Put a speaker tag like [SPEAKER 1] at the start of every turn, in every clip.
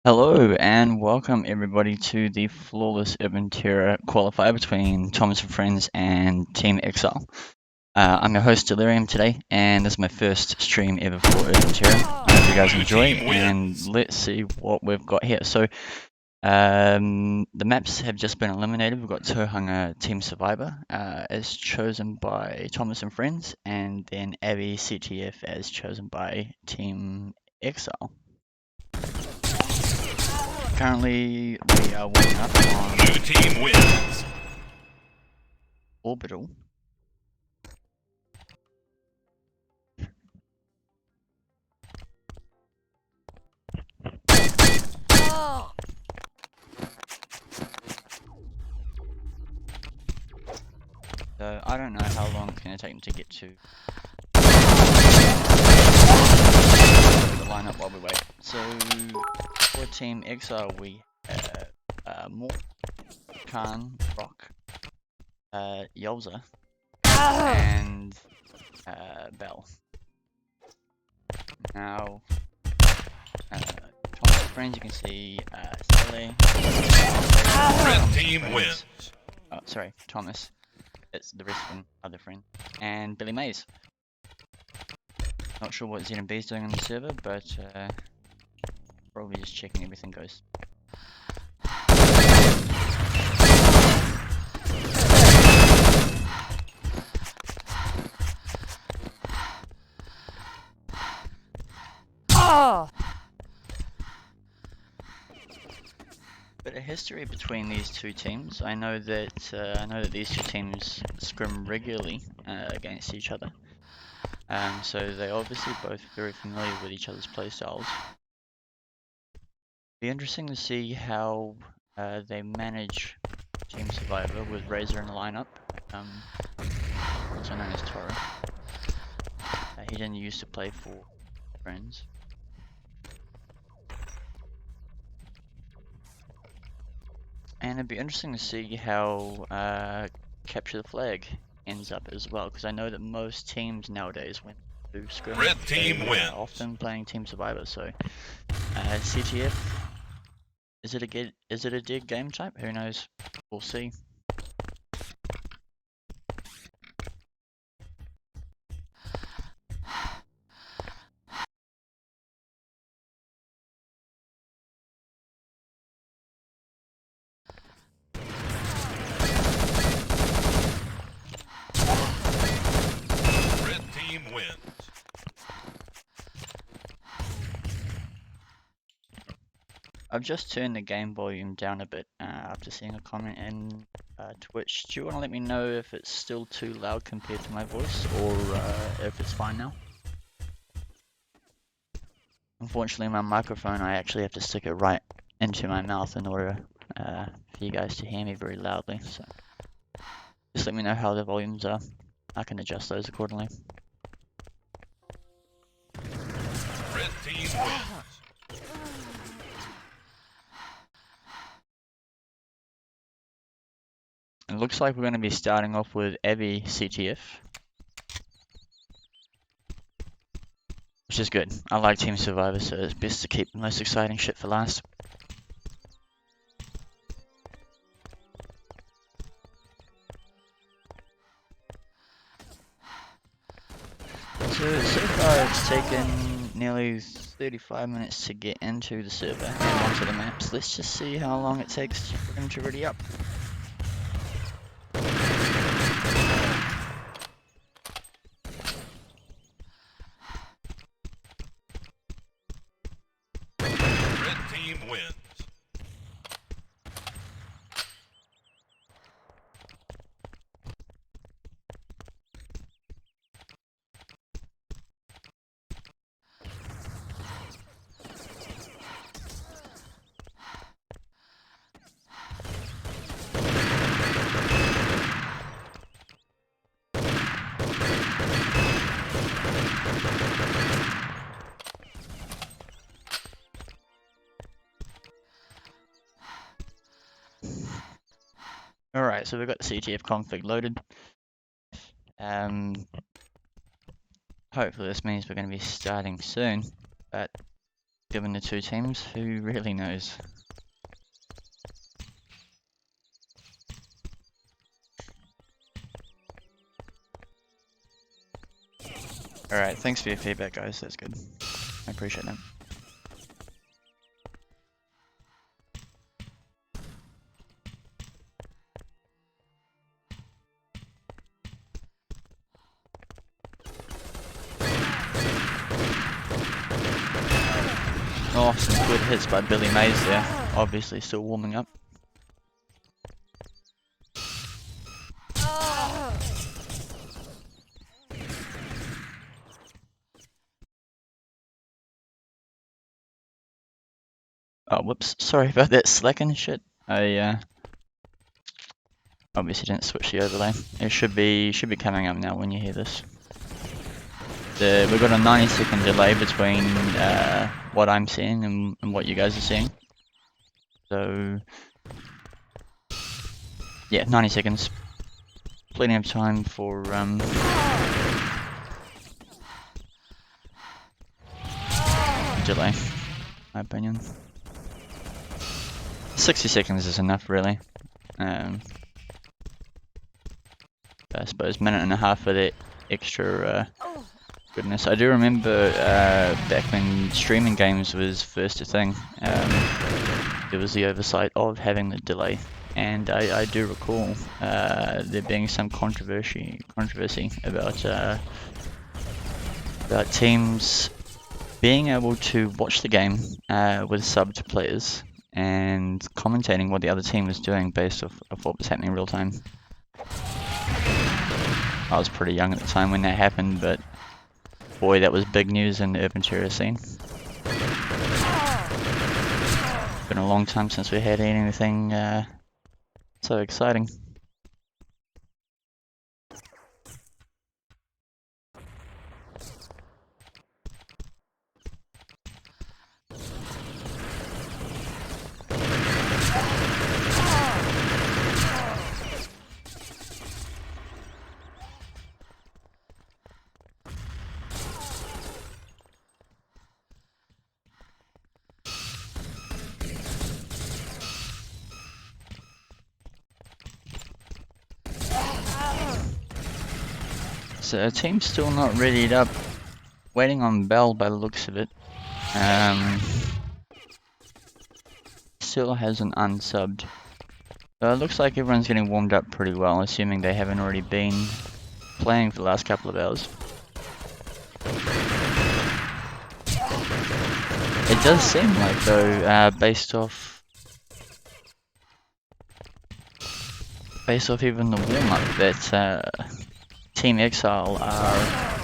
[SPEAKER 1] Hello and welcome everybody to the Flawless Urban Terror qualifier between Thomas and Friends and Team Exile. I'm your host Delirium today, and this is my first stream ever for Urban Terror. I hope you guys enjoy, and let's see what we've got here. So, the maps have just been eliminated. We've got Tohunga Team Survivor as chosen by Thomas and Friends, and then Abby CTF as chosen by Team Exile. Currently, we are warming up on
[SPEAKER 2] Blue team wins.
[SPEAKER 1] Orbital. So I don't know how long it's going to take them to get to the lineup while we wait. So for Team Exile, we have Mort, Khan, Rock, Yolza, and Bell. Now, Thomas' friends, you can see Sally.
[SPEAKER 2] Red team wins.
[SPEAKER 1] Oh, sorry, Thomas. It's the rest of them, other friend. And Billy Mays. Not sure what ZNB is doing on the server, but probably just checking everything goes. Bit of history between these two teams. I know that these two teams scrim regularly against each other. So they're obviously both very familiar with each other's playstyles. Be interesting to see how they manage Team Survivor with Razor in the lineup, also known as Toro. He didn't used to play for Friends. And it'd be interesting to see how Capture the Flag ends up as well, because I know that most teams nowadays, when they do scrim,
[SPEAKER 2] Red team wins.
[SPEAKER 1] Often playing Team Survivor. So CTF, is it a dead game type? Who knows? We'll see.
[SPEAKER 2] Wins.
[SPEAKER 1] I've just turned the game volume down a bit after seeing a comment in Twitch. Do you want to let me know if it's still too loud compared to my voice, or if it's fine now? Unfortunately, my microphone, I actually have to stick it right into my mouth in order for you guys to hear me very loudly. So just let me know how the volumes are. I can adjust those accordingly.
[SPEAKER 2] Red team wins.
[SPEAKER 1] It looks like we're going to be starting off with Abby CTF, which is good. I like Team Survivor, so it's best to keep the most exciting shit for last. So far it's taken nearly 35 minutes to get into the server and onto the maps. Let's just see how long it takes for them to ready up.
[SPEAKER 2] Red team wins.
[SPEAKER 1] Alright, so we've got the CTF config loaded. Hopefully this means we're going to be starting soon, but given the two teams? Who really knows? Alright, thanks for your feedback, guys. That's good. I appreciate that. Oh, some good hits by Billy Mays there. Obviously still warming up. Oh, whoops. Sorry about that slacking shit. I obviously didn't switch the overlay. It should be coming up now when you hear this. We've got a 90-second delay between what I'm seeing and what you guys are seeing. So yeah, 90 seconds. Plenty of time for delay, my opinion. 60 seconds is enough, really. I suppose minute and a half for that extra goodness. I do remember back when streaming games was first a thing, there was the oversight of having the delay, and I do recall there being some controversy about teams being able to watch the game with subbed players and commentating what the other team was doing based off of what was happening in real time. I was pretty young at the time when that happened, but boy, that was big news in the urban terror scene. Been a long time since we had anything so exciting. So team's still not readied up. Waiting on Bell by the looks of it. Still hasn't unsubbed. So it looks like everyone's getting warmed up pretty well, assuming they haven't already been playing for the last couple of hours. It does seem like, though, based off even the warm-up, that Team Exile are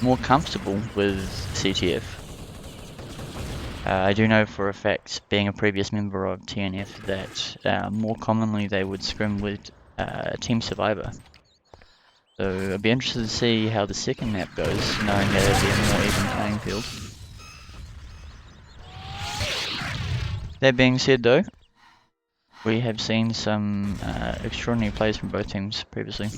[SPEAKER 1] more comfortable with CTF. I do know for a fact, being a previous member of TNF, that more commonly they would scrim with Team Survivor. So I'd be interested to see how the second map goes, knowing that it'd be a more even playing field. That being said, though, we have seen some extraordinary plays from both teams previously.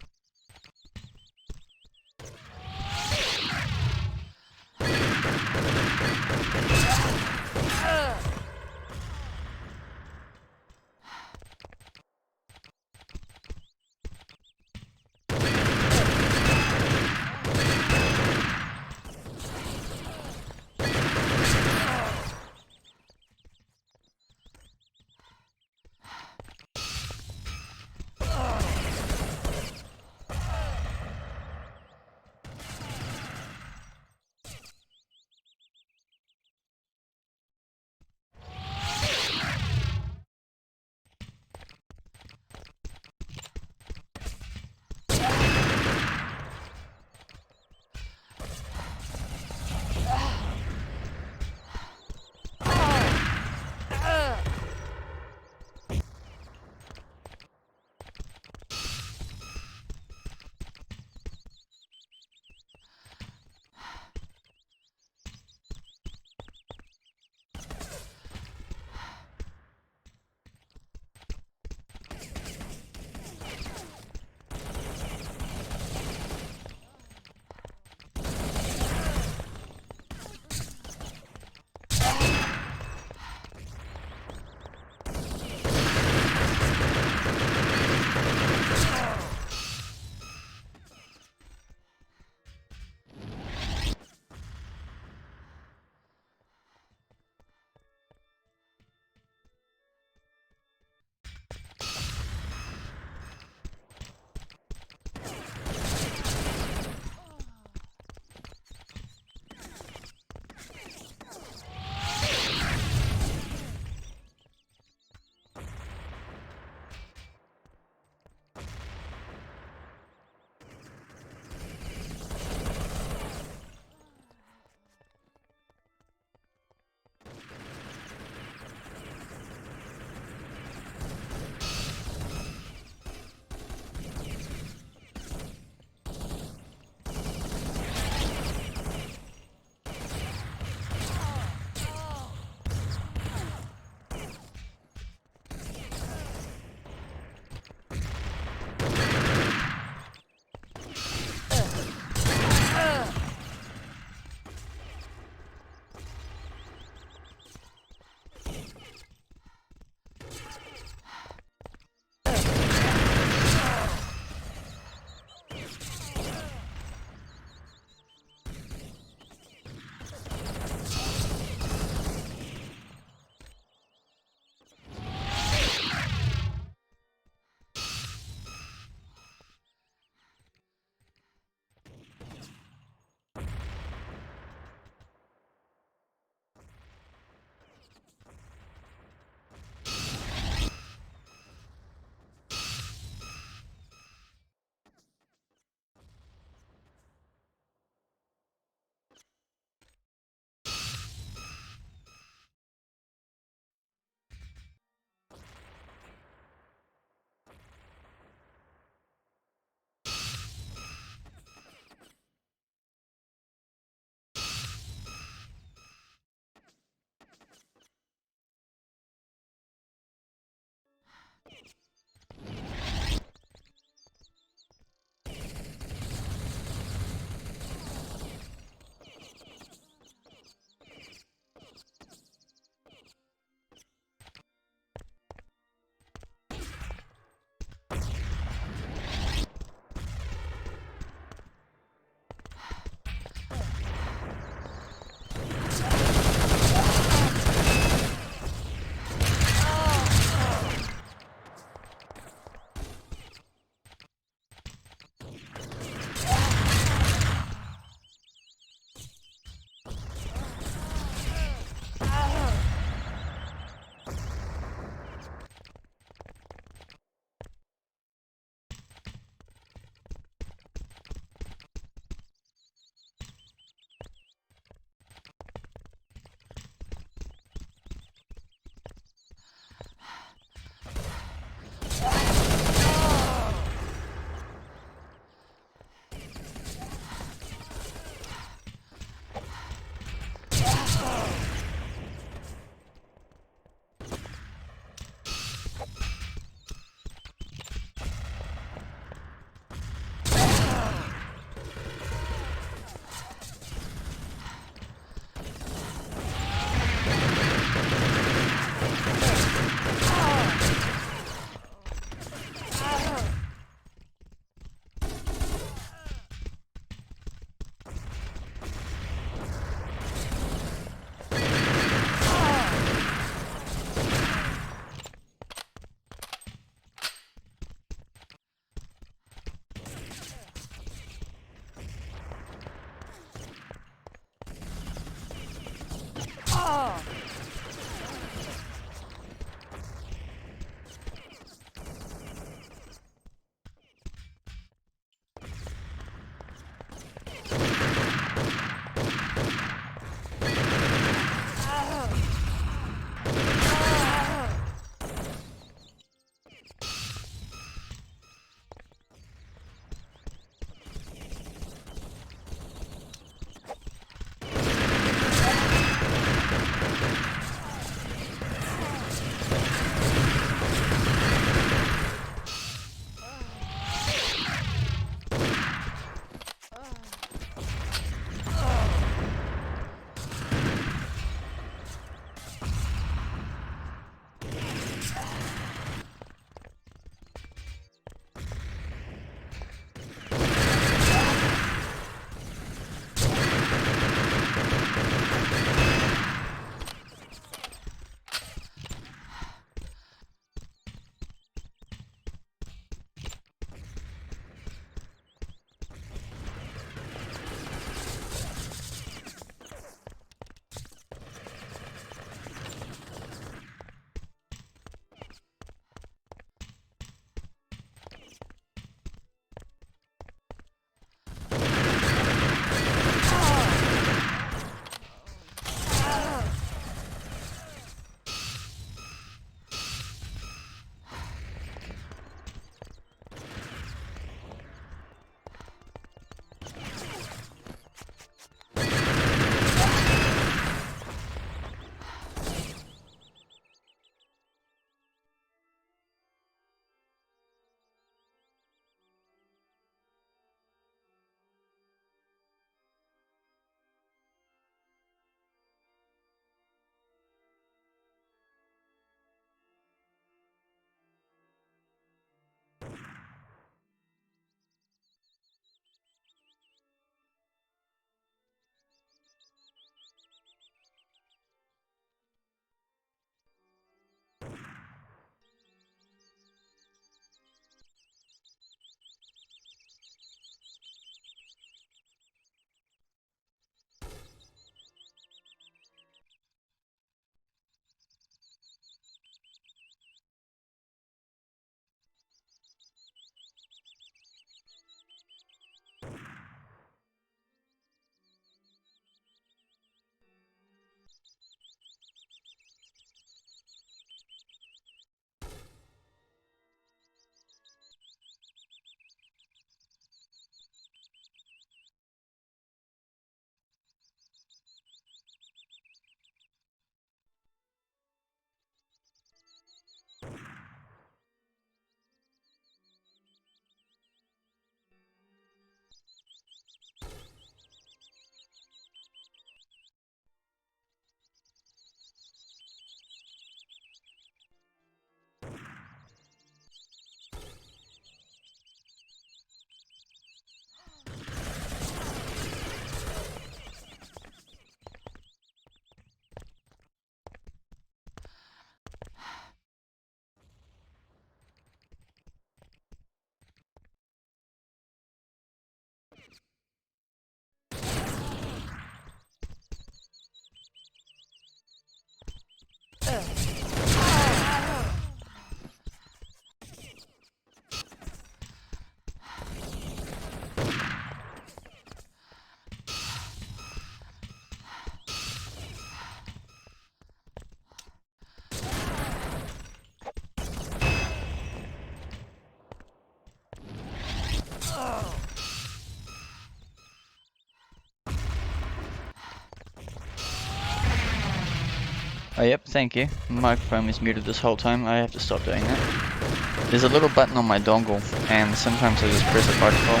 [SPEAKER 1] Oh yep, thank you. My microphone was muted this whole time. I have to stop doing that. There's a little button on my dongle, and sometimes I just press it by default.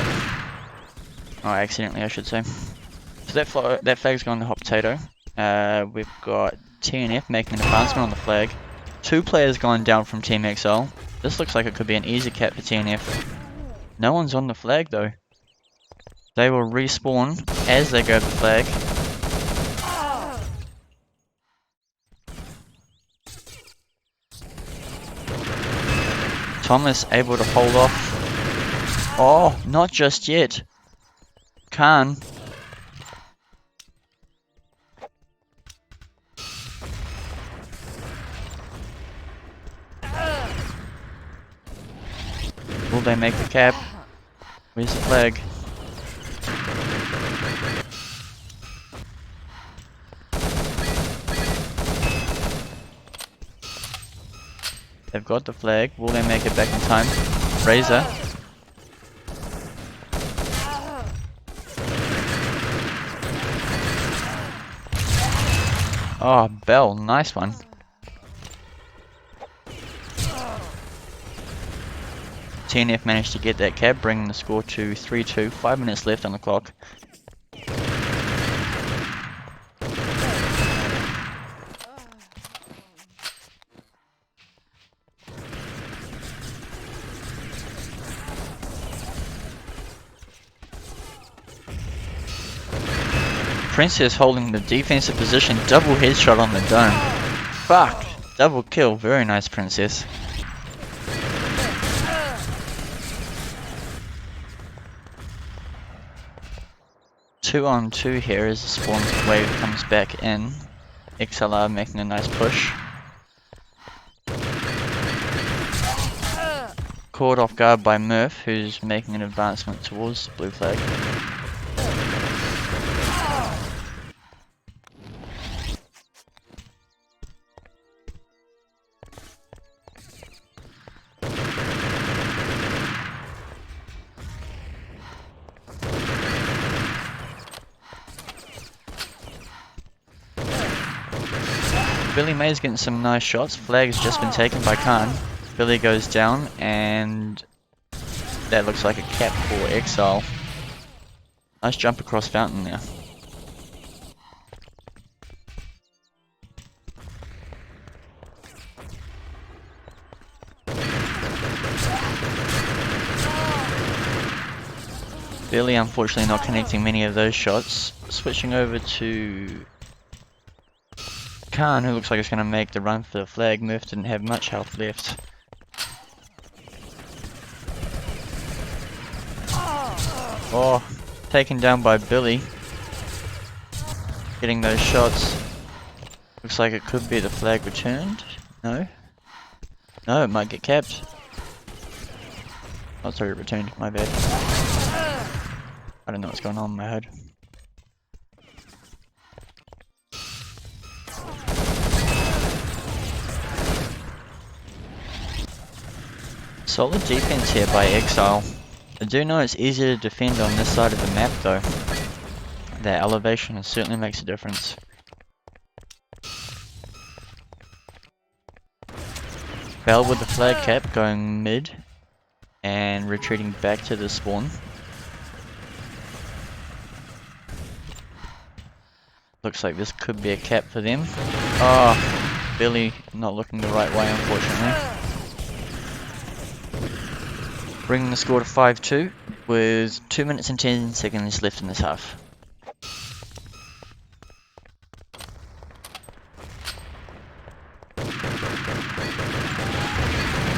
[SPEAKER 1] Oh, accidentally, I should say. So that flag's gone to hot potato. We've got TNF making an advancement on the flag. 2 players gone down from Team XL. This looks like it could be an easy cap for TNF. No one's on the flag though. They will respawn as they grab the flag. Thomas able to hold off. Oh, not just yet. Khan. Will they make the cap? Where's the flag? They've got the flag. Will they make it back in time? Razor. Oh, Bell. Nice one. TNF managed to get that cap, bringing the score to 3-2. 5 minutes left on the clock. Princess holding the defensive position, double headshot on the dome. Fuck! Double kill, very nice Princess. Two on two here as the spawn wave comes back in. XLR making a nice push. Caught off guard by Murph, who's making an advancement towards the blue flag. Billy May's getting some nice shots. Flag has just been taken by Khan. Billy goes down, and that looks like a cap for Exile. Nice jump across Fountain there. Billy unfortunately not connecting many of those shots. Switching over to Khan, who looks like it's going to make the run for the flag. Murph didn't have much health left. Oh, taken down by Billy. Getting those shots. Looks like it could be the flag returned. No? No, it might get capped. Oh, sorry, returned. My bad. I don't know what's going on in my head. Solid defense here by Exile. I do know it's easier to defend on this side of the map though. That elevation certainly makes a difference. Bell with the flag cap going mid and retreating back to the spawn. Looks like this could be a cap for them. Oh, Billy not looking the right way unfortunately. Bringing the score to 5-2 with 2 minutes and 10 seconds left in this half.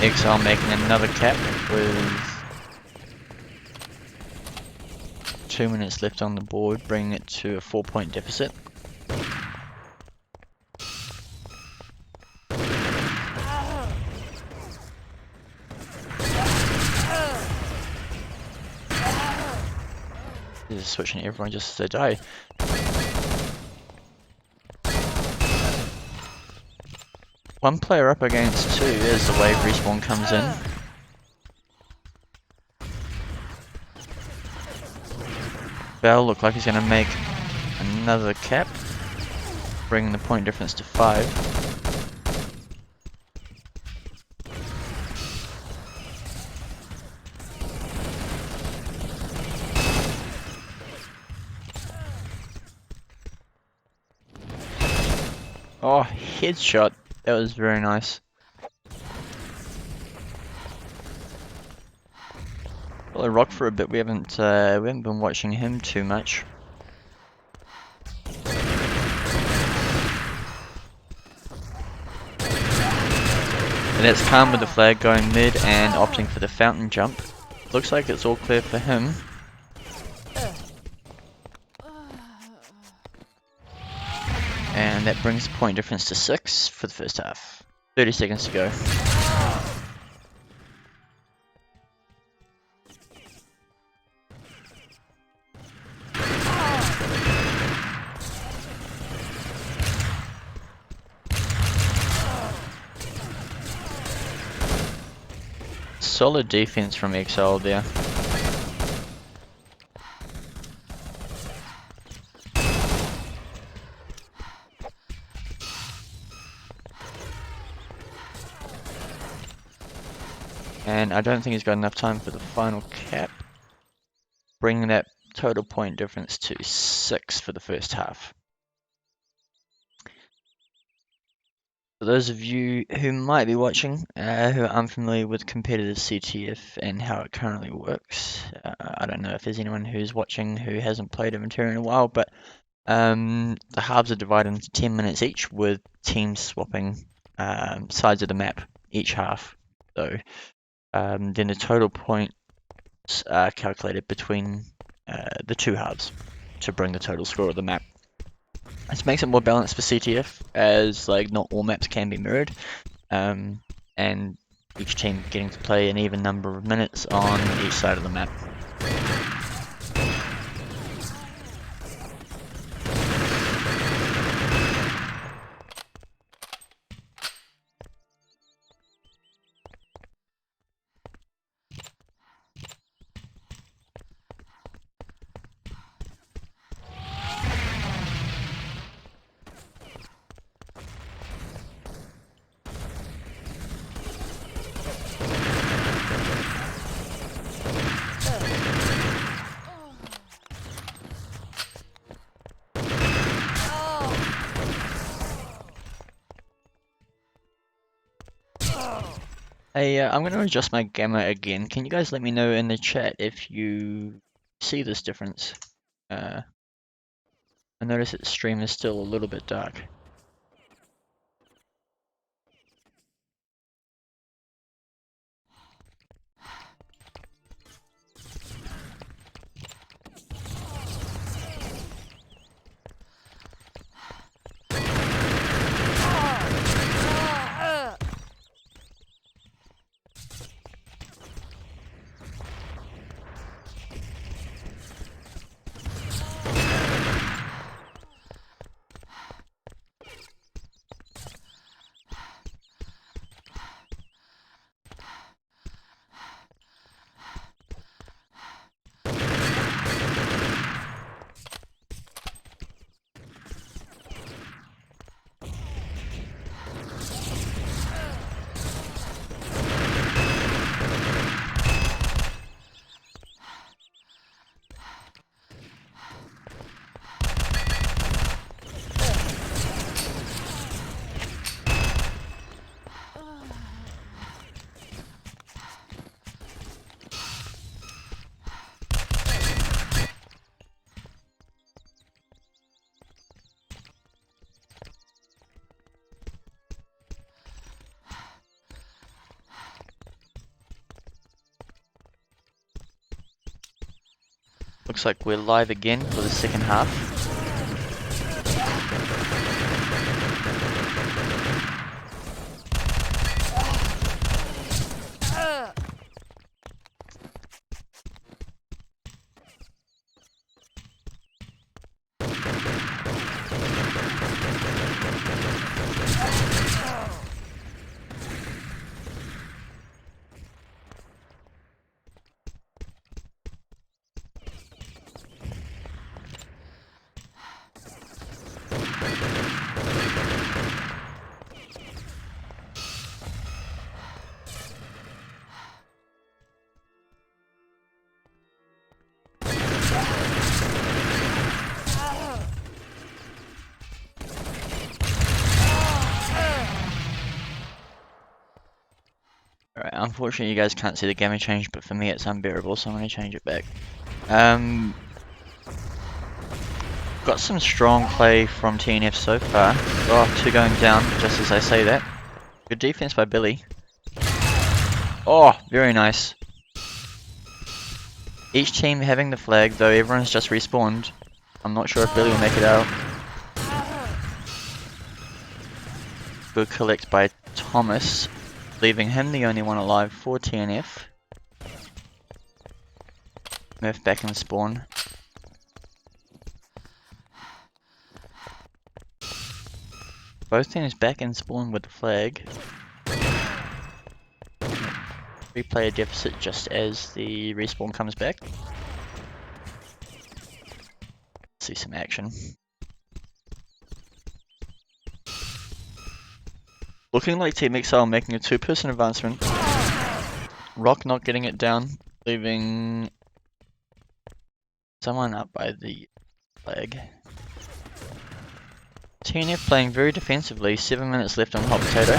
[SPEAKER 1] Exile making another cap with 2 minutes left on the board, bringing it to a 4-point deficit. Just switching everyone just as they die. One player up against two as the wave respawn comes in. Bell look like he's going to make another cap, bringing the point difference to 5. Oh, headshot. That was very nice. Well, Rock for a bit. We haven't been watching him too much. And that's Calm with the flag going mid and opting for the fountain jump. Looks like it's all clear for him. And that brings the point difference to 6 for the first half. 30 seconds to go. Solid defense from Exile there. And I don't think he's got enough time for the final cap, bringing that total point difference to 6 for the first half. For those of you who might be watching, who are unfamiliar with competitive CTF and how it currently works, I don't know if there's anyone who's watching who hasn't played Inventory in a while, but the halves are divided into 10 minutes each, with teams swapping sides of the map each half. So then the total points are calculated between the two halves to bring the total score of the map. This makes it more balanced for CTF, as like not all maps can be mirrored, and each team getting to play an even number of minutes on each side of the map. Hey, I'm going to adjust my gamma again. Can you guys let me know in the chat if you see this difference? I notice that the stream is still a little bit dark. Looks like we're live again for the second half. unfortunately you guys can't see the gamma change, but for me it's unbearable, so I'm going to change it back. Got some strong play from TNF so far. Oh, 2 going down, just as I say that. Good defense by Billy. Oh, very nice. Each team having the flag, though everyone's just respawned. I'm not sure if Billy will make it out. Good collect by Thomas, leaving him the only one alive for TNF. Murph back in spawn. Both teams back in spawn with the flag. 3-player deficit just as the respawn comes back. See some action. Looking like Team Exile making a 2-person advancement. Rock not getting it down, leaving someone up by the flag. TNF playing very defensively, 7 minutes left on Hot Potato.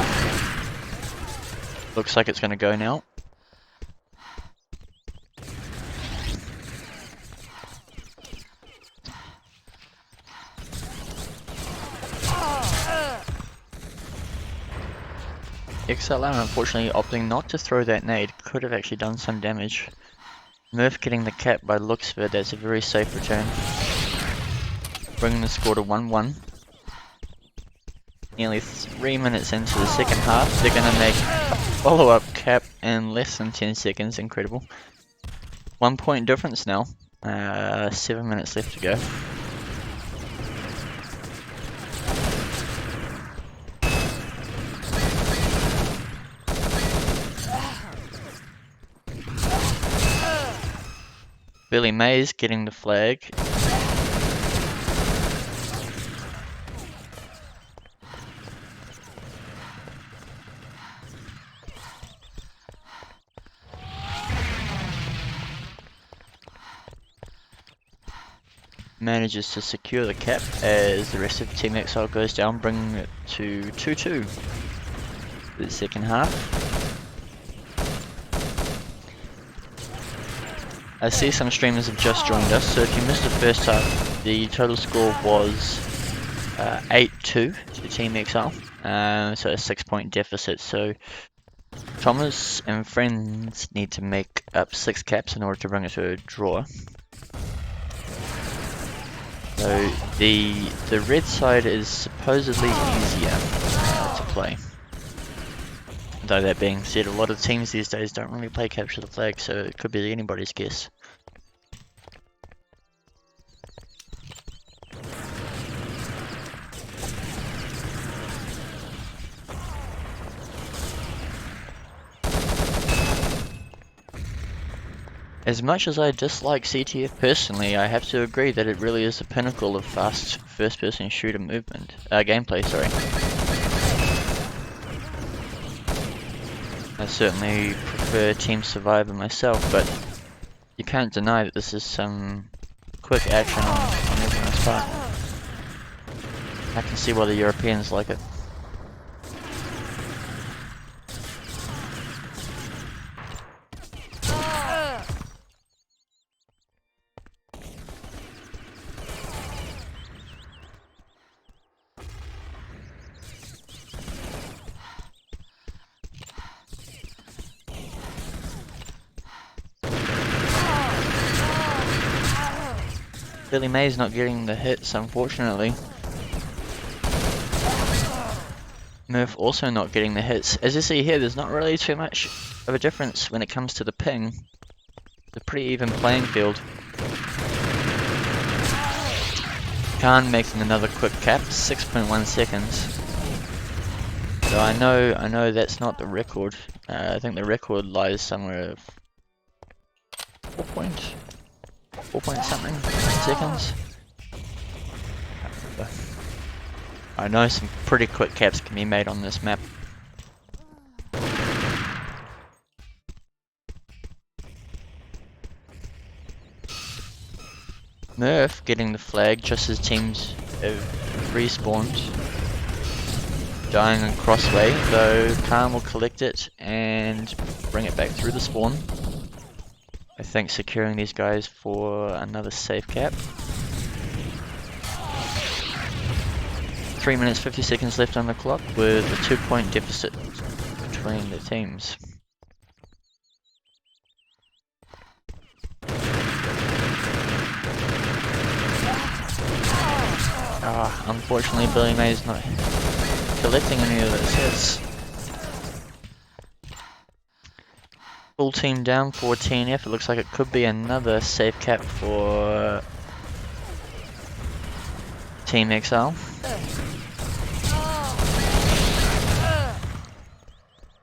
[SPEAKER 1] Looks like it's going to go now. XLR unfortunately opting not to throw that nade, could have actually done some damage. Murph getting the cap by looks of it, that's a very safe return. Bringing the score to 1-1. Nearly 3 minutes into the second half, they're going to make a follow-up cap in less than 10 seconds, incredible. 1 point difference now, 7 minutes left to go. Billy Mays getting the flag. Manages to secure the cap as the rest of Team Exile goes down, bringing it to 2-2 for the second half. I see some streamers have just joined us, so if you missed the first half, the total score was 8-2 to Team Exile, so a 6-point deficit. So Thomas and friends need to make up 6 caps in order to bring it to a draw. So the red side is supposedly easier to play. Though that being said, a lot of teams these days don't really play capture the flag, so it could be anybody's guess. As much as I dislike CTF personally, I have to agree that it really is the pinnacle of fast first-person shooter movement, gameplay, sorry. I certainly prefer Team Survivor myself, but you can't deny that this is some quick action on everyone's part. I can see why the Europeans like it. Billy Mays not getting the hits, unfortunately. Murph also not getting the hits. As you see here, there's not really too much of a difference when it comes to the ping. It's a pretty even playing field. Khan making another quick cap, 6.1 seconds. So I know that's not the record. I think the record lies somewhere 4 point something seconds. I know some pretty quick caps can be made on this map. Murph getting the flag just as teams have respawned. dying in crossway, though Khan will collect it and bring it back through the spawn. I think securing these guys for another safe cap. 3 minutes 50 seconds left on the clock with a 2-point deficit between the teams. Unfortunately Billy May's not collecting any of those hits. Full team down for TNF. It looks like it could be another safe cap for Team Exile.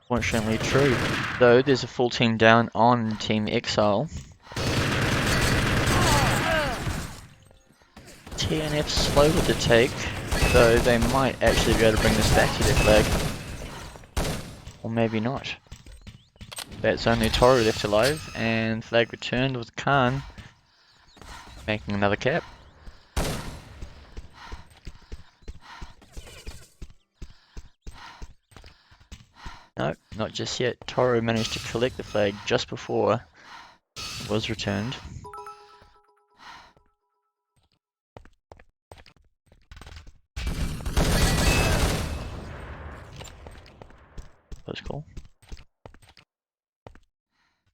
[SPEAKER 1] Fortunately true. Though there's a full team down on Team Exile. TNF slow with the take, though they might actually be able to bring this back to their flag. Or maybe not. That's only Toru left alive, and flag returned with Khan making another cap. No, not just yet. Toru managed to collect the flag just before it was returned. That's cool.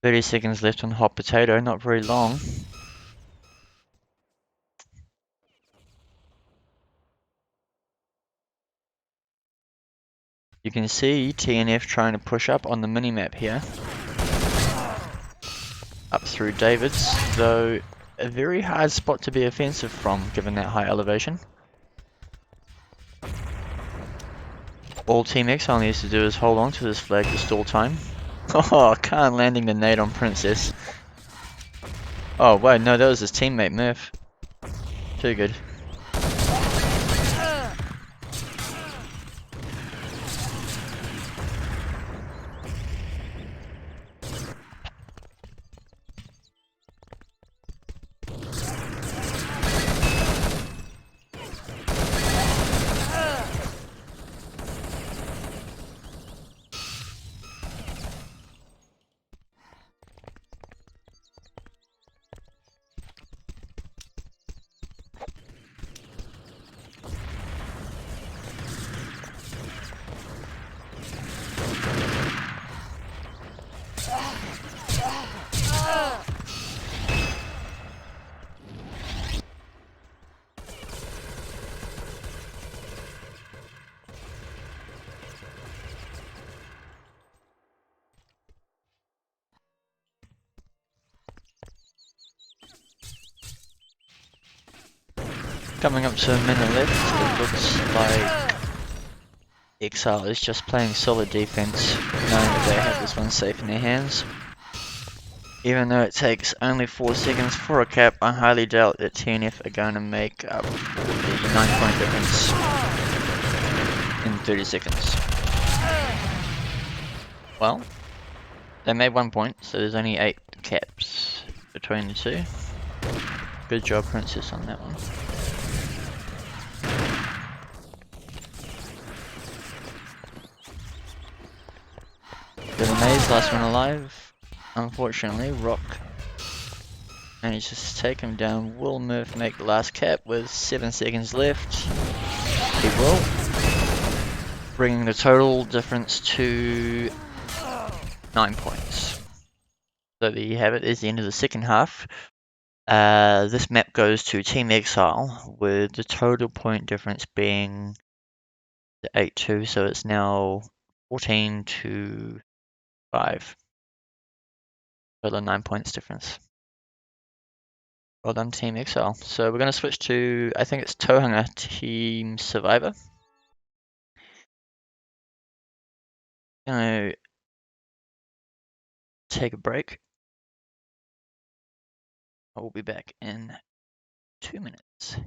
[SPEAKER 1] 30 seconds left on Hot Potato, not very long. You can see TNF trying to push up on the minimap here. Up through David's, though a very hard spot to be offensive from given that high elevation. All Team Exile needs to do is hold on to this flag to stall time. Oh, Khan landing the nade on Princess. Oh wait, no, that was his teammate Murph. Too good. Coming up to a minute left, it looks like Exile is just playing solid defense, knowing that they have this one safe in their hands. Even though it takes only 4 seconds for a cap, I highly doubt that TNF are going to make up the 9-point difference in 30 seconds. Well, they made 1 point, so there's only 8 caps between the two. Good job, Princess, on that one. Maze, last one alive. Unfortunately, Rock manages to take him down. Will Murph make the last cap with 7 seconds left? He will. Bringing the total difference to 9 points. So there you have it, is the end of the second half. This map goes to Team Exile with the total point difference being 8-2, so it's now 14-5. Total 9 points difference. Well done, Team Exile. So we're going to switch to, I think it's Tohunga, Team Survivor. Gonna take a break. I will be back in 2 minutes.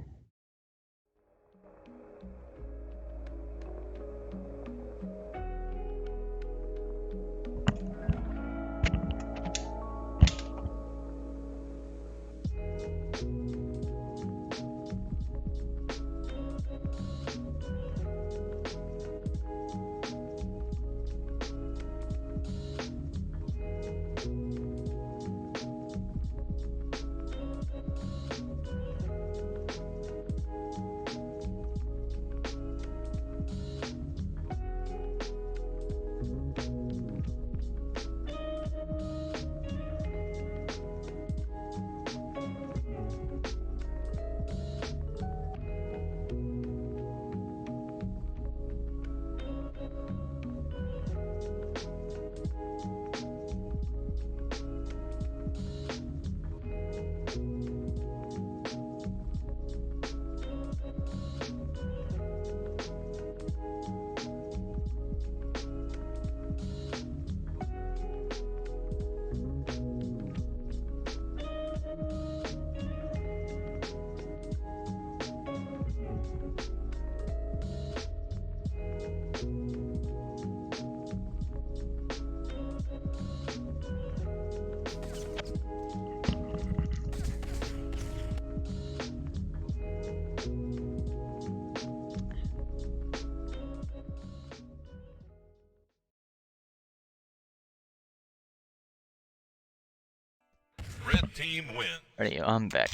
[SPEAKER 2] team wins.
[SPEAKER 1] Ready, I'm back.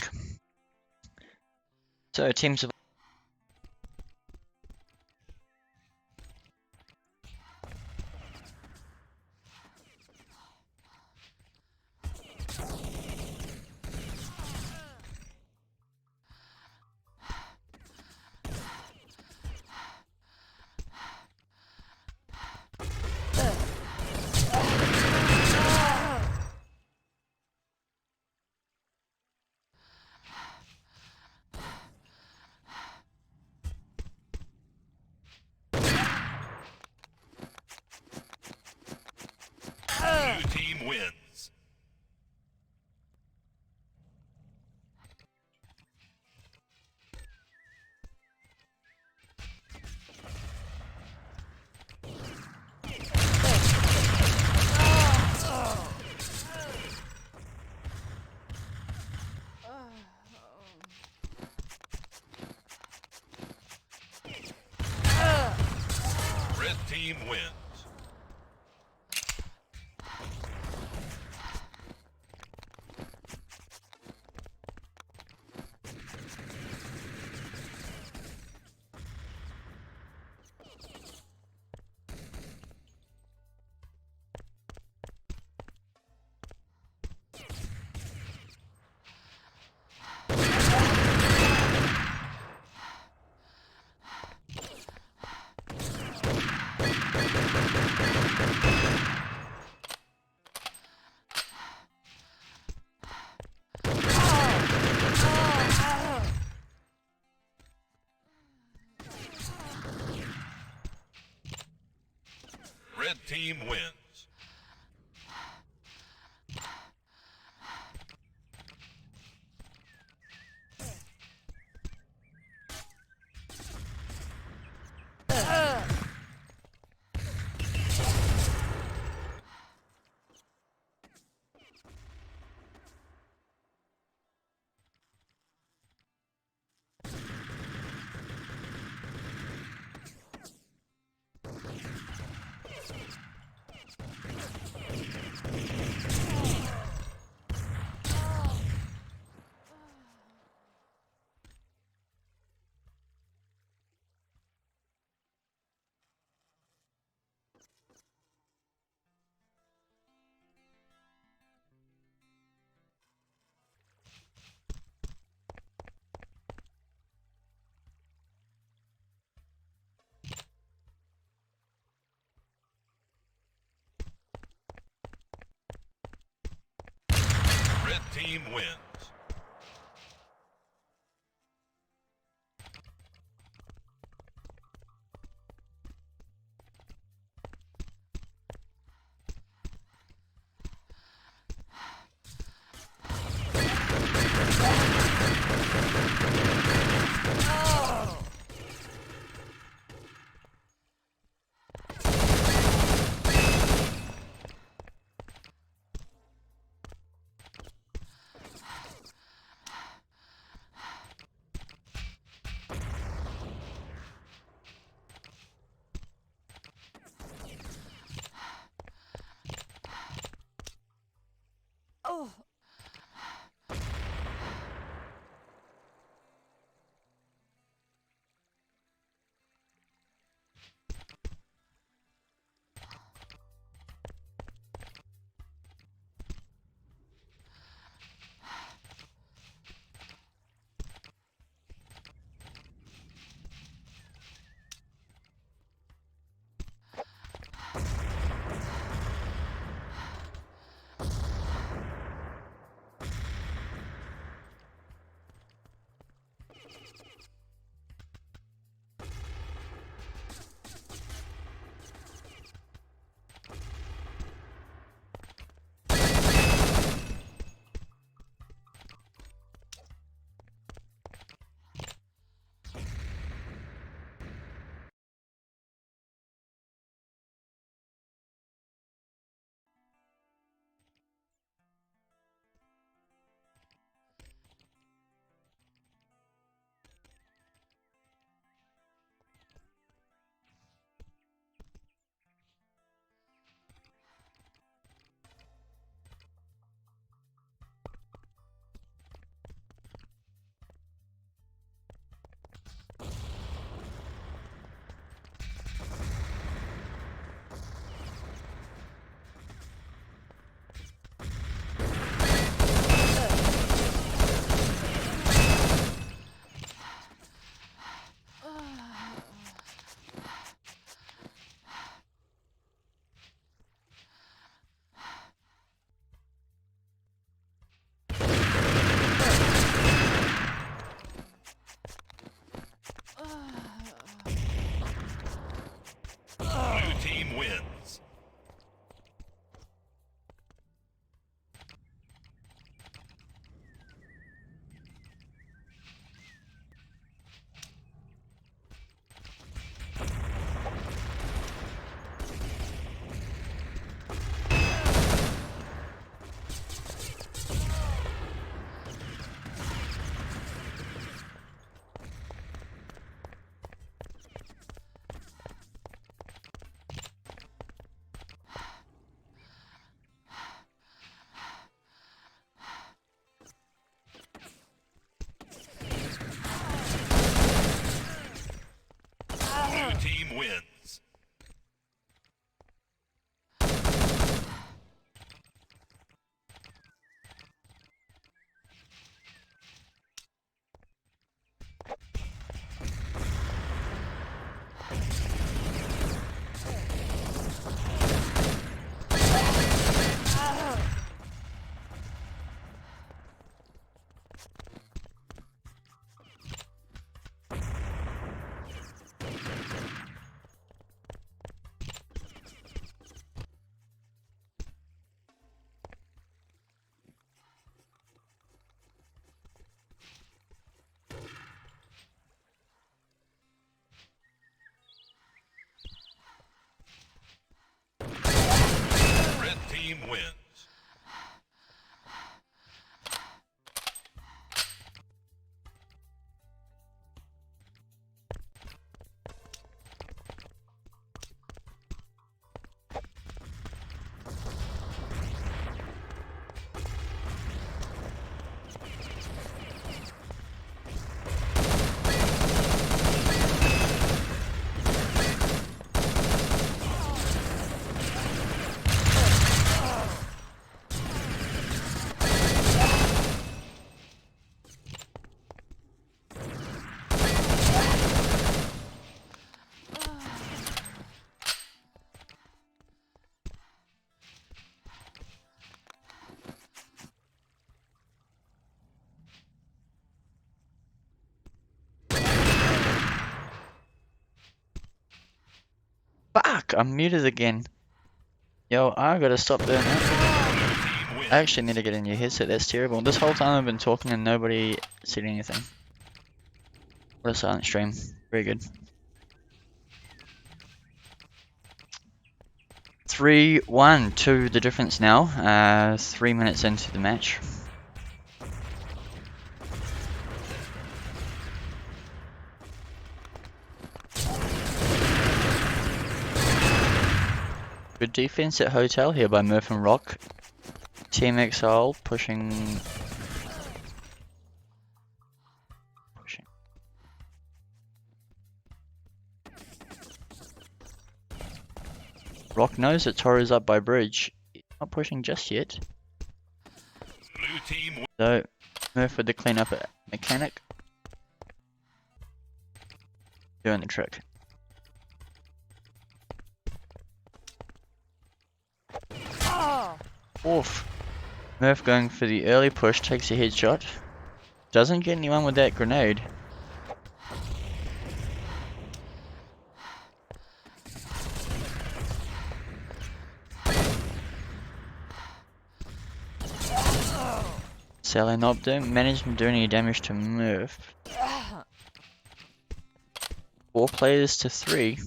[SPEAKER 1] So teams have
[SPEAKER 2] Blue team wins. Red team wins. Red team wins. Red team wins. team wins. Red team wins.
[SPEAKER 1] Fuck, I'm muted again. Yo, I gotta stop doing that.
[SPEAKER 2] Blue team
[SPEAKER 1] I actually need
[SPEAKER 2] wins.
[SPEAKER 1] to get a new headset, that's terrible. This whole time I've been talking and nobody said anything. What a silent stream. Very good. 3-1 to the difference now. 3 minutes into the match. Good defense at Hotel here by Murph and Rock. Team Exile pushing. Rock knows that Toro's up by bridge. He's not pushing just yet.
[SPEAKER 2] Blue team wins.
[SPEAKER 1] So, Murph with the cleanup at Mechanic. Doing the trick. Oof. Murph going for the early push, takes a headshot. Doesn't get anyone with that grenade. Sally not doing, managed to do any damage to Murph. 4 players to 3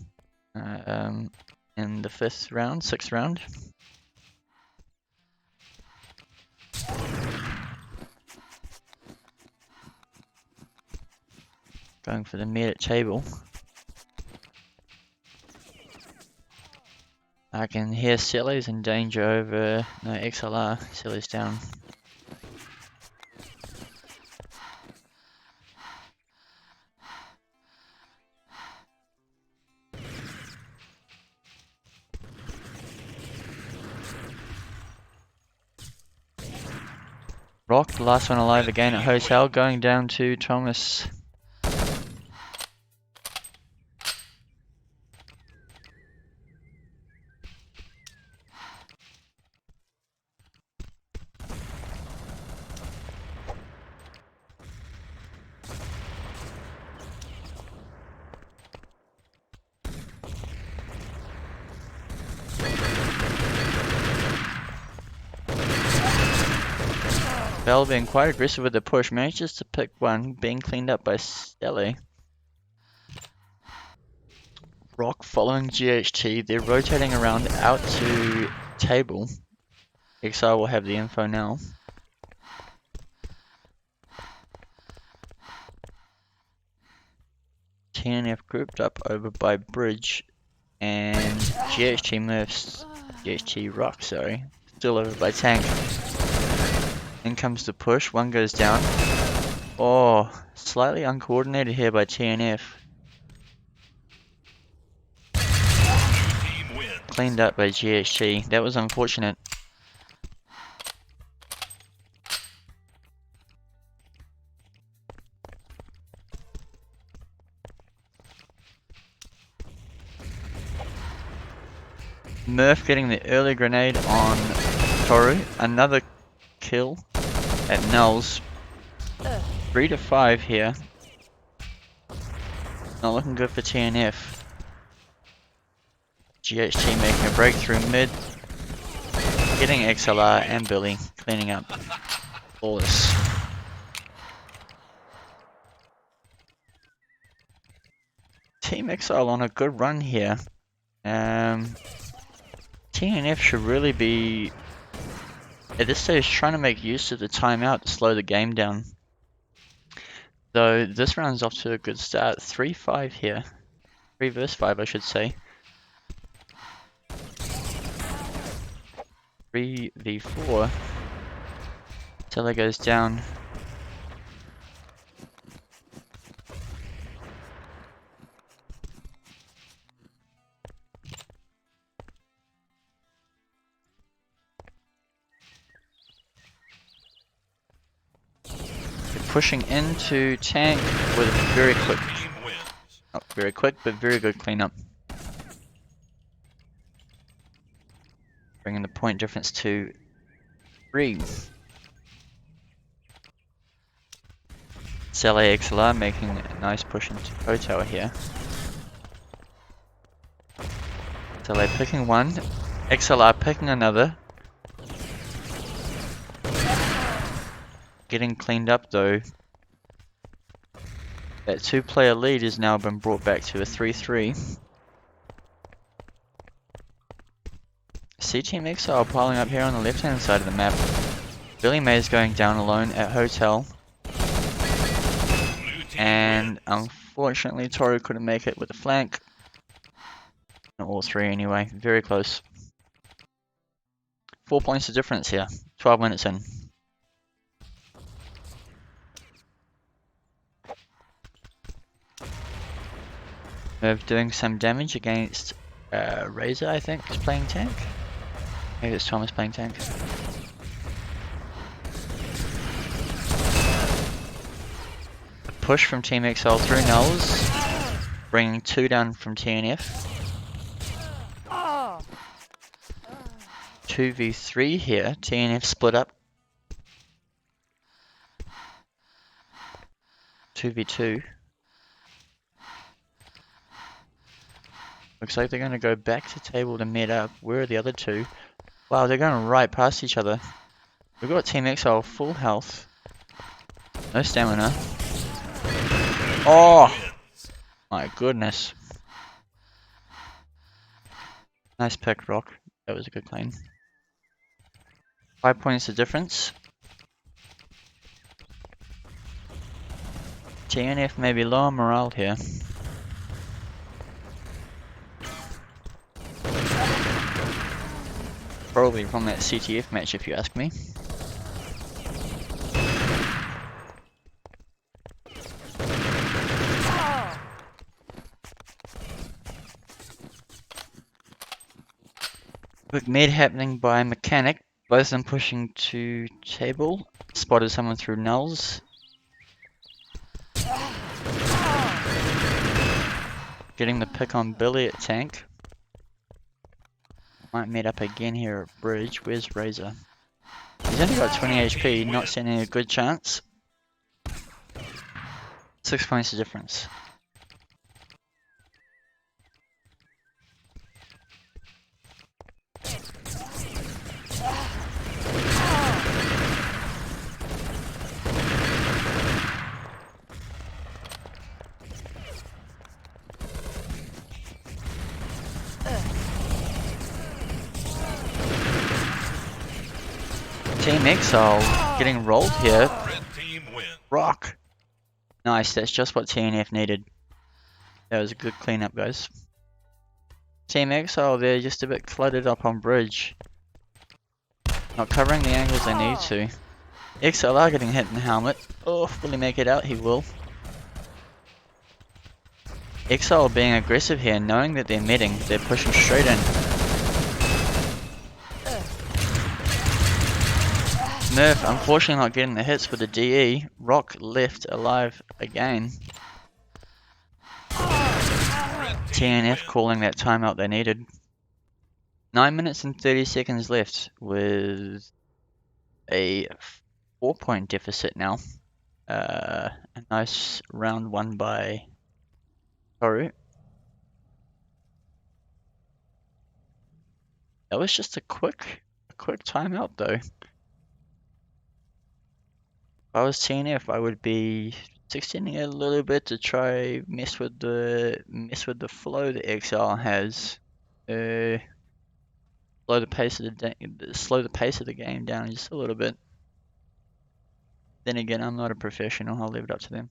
[SPEAKER 1] in the 6th round. Going for the mid at table. I can hear Sally's in danger over no XLR. Sally's down. Rock, the last one alive again at Hotel, going down to Thomas. Bell being quite aggressive with the push, manages to pick one, being cleaned up by Sally. Rock following GHT, they're rotating around out to table. Exile will have the info now. TNF grouped up over by bridge, and GHT Murphs, GHT Rock, sorry, still over by tank. In comes the push, one goes down. Oh, slightly uncoordinated here by TNF. cleaned up by GHG. That was unfortunate. Murph getting the early grenade on Toru. Another kill at Nulls. 3 to 5 here. Not looking good for TNF. GHG making a breakthrough mid. Getting XLR and Billy cleaning up. Flawless. Team Exile on a good run here. TNF should really be, at this stage, trying to make use of the timeout to slow the game down. So this round's off to a good start. 3-5 here. 3 versus 5, I should say. 3v4. Teller goes down. Pushing into tank with a very quick, not very quick, but very good cleanup. Bringing the point difference to 3. Sele XLR making a nice push into Tower here. Sele picking one, XLR picking another. Getting cleaned up though. That 2-player lead has now been brought back to a 3-3. See Team Exile piling up here on the left hand side of the map. Billy Mays going down alone at Hotel. And unfortunately Toru couldn't make it with the flank. Not all 3 anyway, very close. 4 points of difference here, 12 minutes in. Merv doing some damage against Razor, I think, is playing tank. Maybe it's Thomas playing tank. A push from Team XL through Nulls, bringing 2 down from TNF. 2v3 here, TNF split up. 2v2. Looks like they're going to go back to table to meet up. Where are the other 2? Wow, they're going right past each other. We've got Team Exile full health. No stamina. Oh! My goodness. Nice pick, Rock. That was a good claim. 5 points of difference. TNF may be low on morale here. Probably from that CTF match, if you ask me. Quick mid happening by Mechanic. Both of them pushing to table. Spotted someone through Nulls. Getting the pick on Billy at tank. Might meet up again here at bridge. Where's Razor? He's only got 20 HP, not standing a good chance. 6 points of difference. Team Exile getting rolled here. Rock. Nice, that's just what TNF needed. That was a good cleanup, guys. Team Exile there just a bit cluttered up on bridge. Not covering the angles they need to. XLR getting hit in the helmet. Oh, will he make it out? He will. Exile being aggressive here, knowing that they're medding. They're pushing straight in. Murph unfortunately not getting the hits with the DE. Rock left alive again. TNF calling that timeout they needed. 9 minutes and 30 seconds left with a 4-point deficit now. A nice round won by Toru. That was just a quick timeout though. If I was TNF, I would be extending it a little bit to try mess with the flow that XL has. Slow the pace of the game down just a little bit. Then again, I'm not a professional. I'll leave it up to them.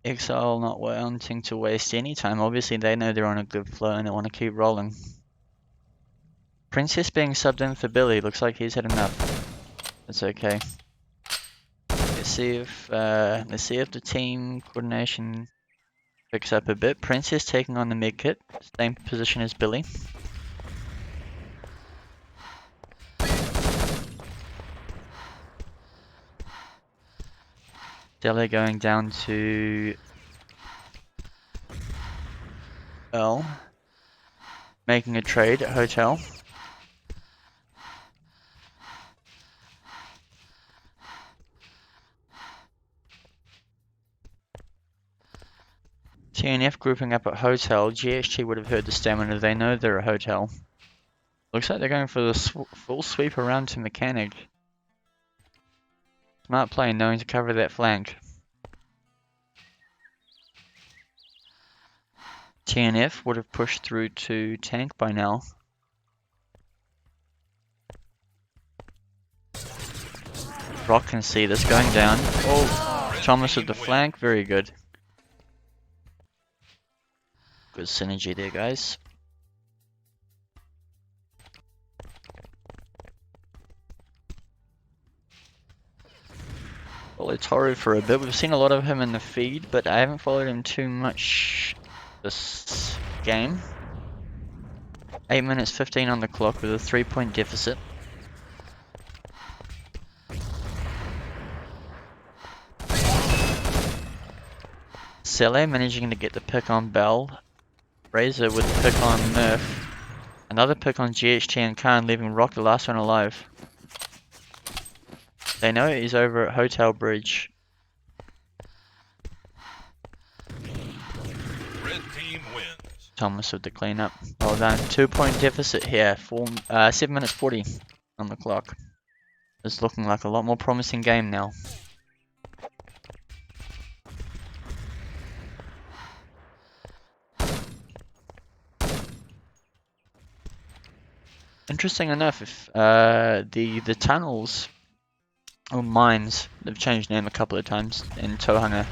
[SPEAKER 1] XL not wanting to waste any time. Obviously, they know they're on a good flow and they want to keep rolling. Princess being subbed in for Billy. Looks like he's had enough. It's okay. Let's see if the team coordination picks up a bit. Princess taking on the mid kit. Same position as Billy. Dele going down to L. Making a trade at Hotel. TNF grouping up at Hotel. GHT would have heard the stamina. They know they're a Hotel. Looks like they're going for the full sweep around to Mechanic. Smart play, knowing to cover that flank. TNF would have pushed through to tank by now. Rock can see this going down. Oh, Thomas with the flank. Very good. Good synergy there, guys. Followed Toru for a bit. We've seen a lot of him in the feed, but I haven't followed him too much this game. 8 minutes 15 on the clock with a 3-point deficit. Sele managing to get the pick on Bell. Razor with the pick on Murph. Another pick on GHT and Khan, leaving Rock the last one alive. They know he's over at Hotel Bridge.
[SPEAKER 2] Red team wins.
[SPEAKER 1] Thomas with the cleanup. Well done. 2-point deficit here. 7 minutes 40 on the clock. It's looking like a lot more promising game now. Interesting enough, if the tunnels or mines, they've changed name a couple of times in Tohunga,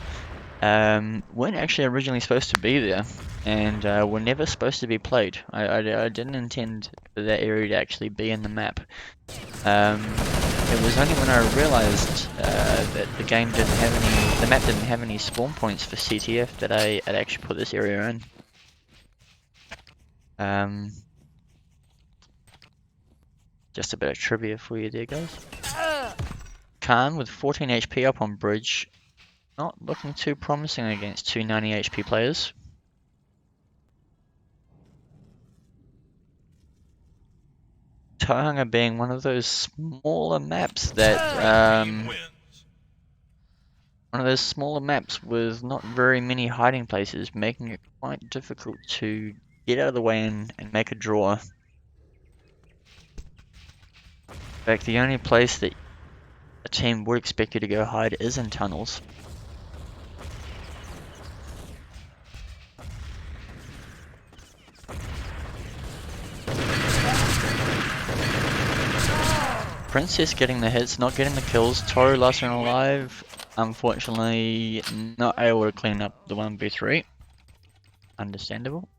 [SPEAKER 1] weren't actually originally supposed to be there, and were never supposed to be played. I didn't intend for that area to actually be in the map. It was only when I realized that the map didn't have any spawn points for CTF that I'd actually put this area in. Just a bit of trivia for you there, guys. Khan with 14 HP up on bridge. Not looking too promising against two 90 HP players. Tohunga being one of those smaller maps that with not very many hiding places, making it quite difficult to get out of the way and make a draw. In fact, the only place that a team would expect you to go hide is in tunnels. Princess getting the hits, not getting the kills. Toru last one alive. Unfortunately, not able to clean up the 1v3. Understandable.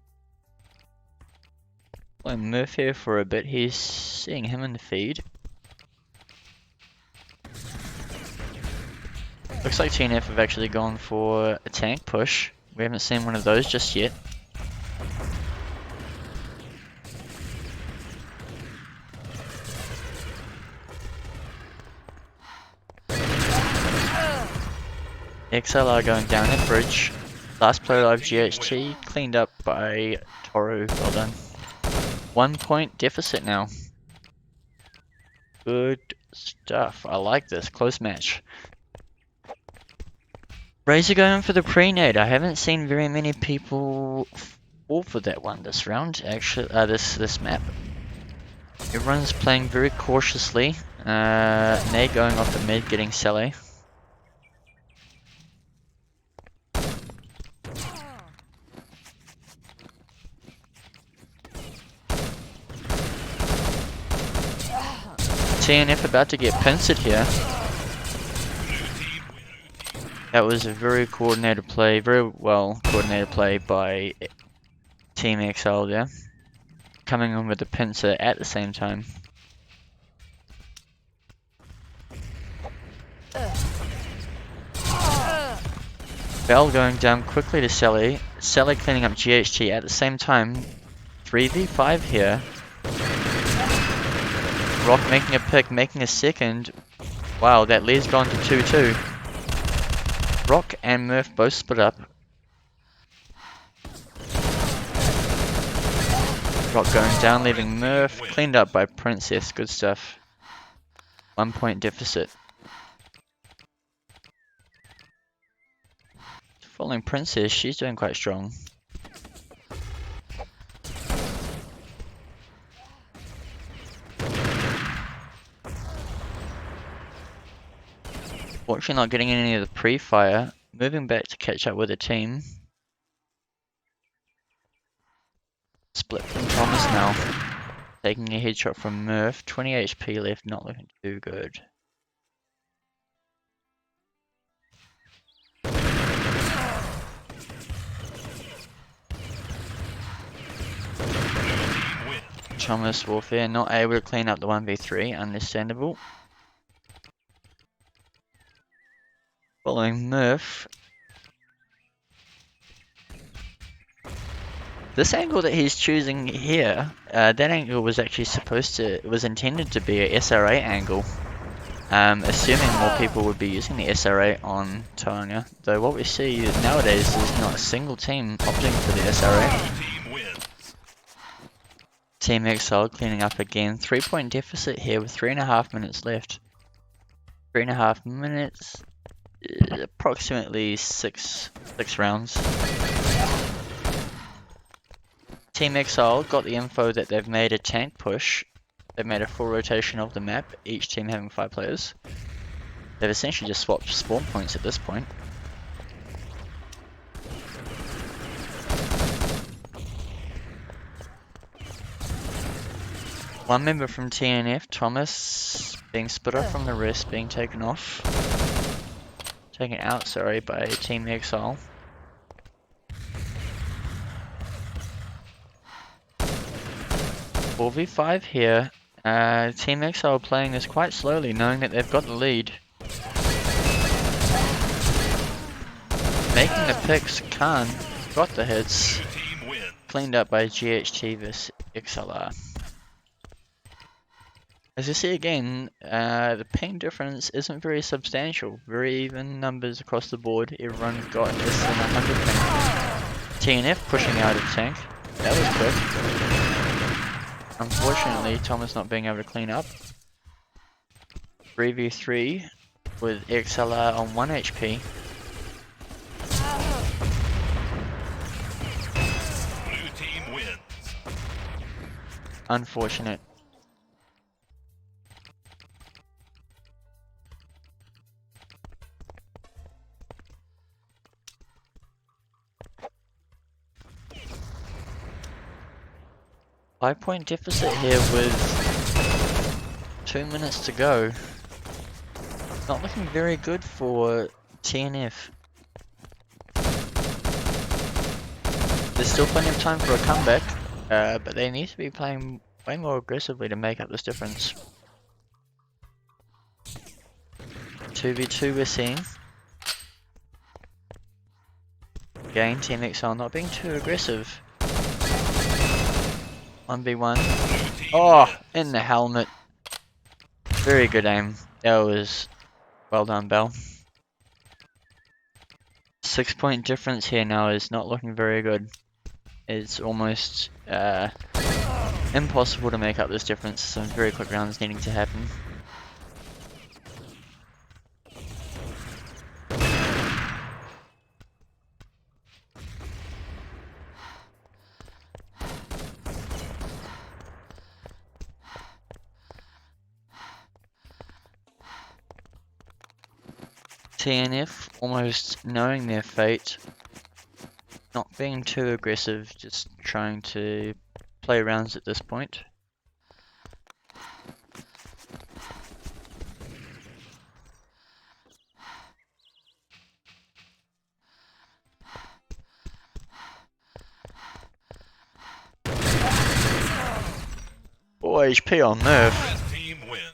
[SPEAKER 1] Playing Murph here for a bit. He's seeing him in the feed. Looks like TNF have actually gone for a tank push. We haven't seen one of those just yet. XLR going down the bridge. Last player alive GHT, cleaned up by Toru, well done. 1 point deficit now. Good stuff, I like this, close match. Razor going for the pre-nade. I haven't seen very many people fall for that one this round, actually, this map. Everyone's playing very cautiously. Nade going off the mid, getting Sele. TNF about to get pincered here. That was a very coordinated play, very well coordinated play by Team XL there. Coming in with the pincer at the same time. Bell going down quickly to Sele. Sele cleaning up GHT at the same time. 3v5 here. Rock making a pick, making a second. Wow, that lead's gone to 2-2. Rock and Murph both split up. Rock going down, leaving Murph. Cleaned up by Princess, good stuff. 1 point deficit. Following Princess, she's doing quite strong. Fortunately not getting any of the pre-fire. Moving back to catch up with the team. Split from Thomas now. Taking a headshot from Murph. 20 HP left, not looking too good. Thomas Warfare not able to clean up the 1v3, understandable. Following Murph. This angle that he's choosing here, that angle was actually intended to be a SRA angle. Assuming more people would be using the SRA on Tanya. Though what we see nowadays is not a single team opting for the SRA. Team Exile cleaning up again. 3 point deficit here with 3.5 minutes left. 3.5 minutes, approximately six rounds. Team Exile got the info that they've made a tank push. They've made a full rotation of the map, each team having 5 players. They've essentially just swapped spawn points at this point. One member from TNF, Thomas, being split off from the rest, being taken out, sorry, by Team Exile. "4v5 here. Team Exile playing this quite slowly, knowing that they've got the lead. Making the picks, Khan got the hits. Cleaned up by GHT vs XLR. As you see again, the ping difference isn't very substantial. Very even numbers across the board. Everyone's got less than 100 ping. TNF pushing out of tank. That was quick. Unfortunately, Thomas not being able to clean up. 3v3 with XLR on 1 HP.
[SPEAKER 2] Blue team wins.
[SPEAKER 1] Unfortunate. Five-point deficit here with 2 minutes to go. Not looking very good for TNF. There's still plenty of time for a comeback, but they need to be playing way more aggressively to make up this difference. 2v2 we're seeing. again. Team XL not being too aggressive. 1v1. Oh, in the helmet. Very good aim. That was well done, Bell. 6-point difference here now is not looking very good. It's almost impossible to make up this difference. Some very quick rounds needing to happen. TNF almost knowing their fate, not being too aggressive, just trying to play rounds at this point. Oh, HP on Murph.
[SPEAKER 2] Red team wins.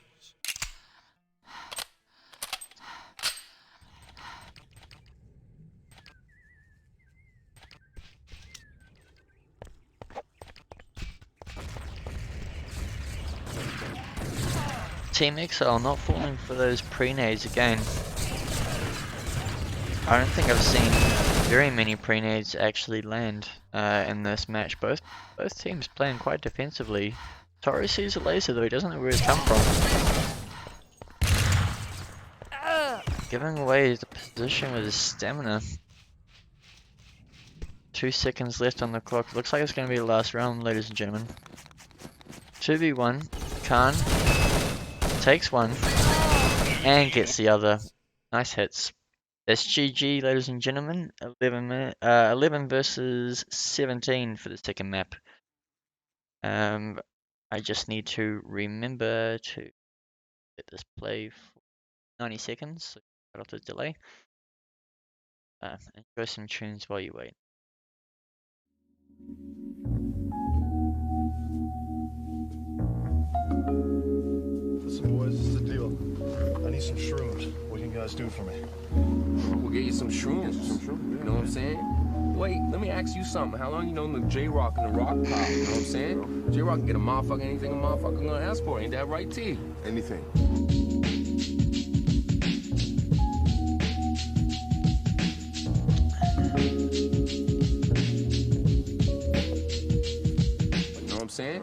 [SPEAKER 1] Team XL not falling for those pre-nades again. I don't think I've seen very many pre-nades actually land in this match. Both teams playing quite defensively. Torres sees a laser though, he doesn't know where it's come from. Giving away the position with his stamina. 2 seconds left on the clock. Looks like it's going to be the last round, ladies and gentlemen. 2v1. Khan takes one and gets the other. Nice hits. That's GG, ladies and gentlemen. 11 versus 17 for the second map. I just need to remember to let this play for 90 seconds, so cut off the delay. Enjoy some tunes while you wait.
[SPEAKER 3] Listen, boys, this is the deal. I need some shrooms. What can you guys do for me?
[SPEAKER 4] We'll get you some shrooms. You know what I'm saying? Wait, let me ask you something. How long you known the J-Rock and the Rock Pop? You know what I'm saying? J-Rock can get a motherfucker anything a motherfucker gonna ask for. Ain't that right, T?
[SPEAKER 3] Anything.
[SPEAKER 4] You know what I'm saying?